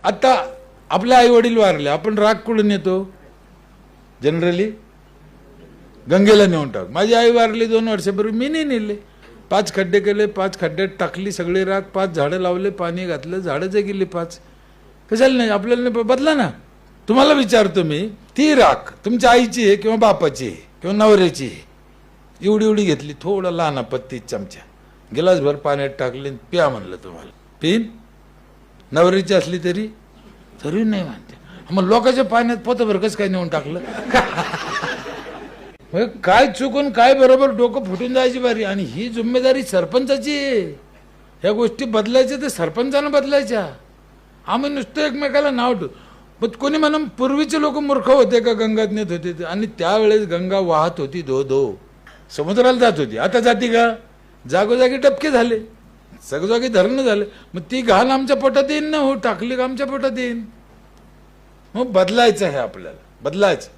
आता आपले आई वडील वारले, आपण राख कुठून येतो जनरली? गंगेला नेऊन टाक. माझी आई वारली 2 वर्षापूर्वी, मी नाही नेले. 5 खड्डे केले, 5 खड्ड्यात टाकली सगळे राख, 5 झाडं लावले, पाणी घातलं, झाडं जगिली 5. कशाला नाही? आपल्याला नाही बदला ना. तुम्हाला विचारतो मी, ती राख तुमच्या आईची आहे किंवा बापाची आहे किंवा नवऱ्याची आहे? एवढी एवढी घेतली, थोडा लहान पत्ती चमचा, गिलासभर पाण्यात टाकले, प्या म्हणलं तुम्हाला, पिन. नवऱ्याची असली तरी तरी नाही म्हणते. मग लोकांच्या पाण्यात पोतभर कसं काय नेऊन टाकलं? काय चुकून काय बरोबर डोकं फुटून जायची बारी. आणि ही जिम्मेदारी सरपंचाची आहे. ह्या गोष्टी बदलायच्या तर सरपंचानं बदलायच्या. आम्ही नुसतं एकमेकाला नाव ठेवू. पण कोणी म्हणून पूर्वीचे लोक मूर्ख होते का गंगात नेत होते? आणि त्यावेळेस गंगा वाहत होती धो धो, समुद्राला जात होती. आता जाती का? जागोजागी टपके झाले, जागोजागी धरणं झाले. मग ती घाण आमच्या पोटात येईन ना, हो टाकली का आमच्या पोटात येईन. मग बदलायचं आहे आपल्याला, बदलायचं.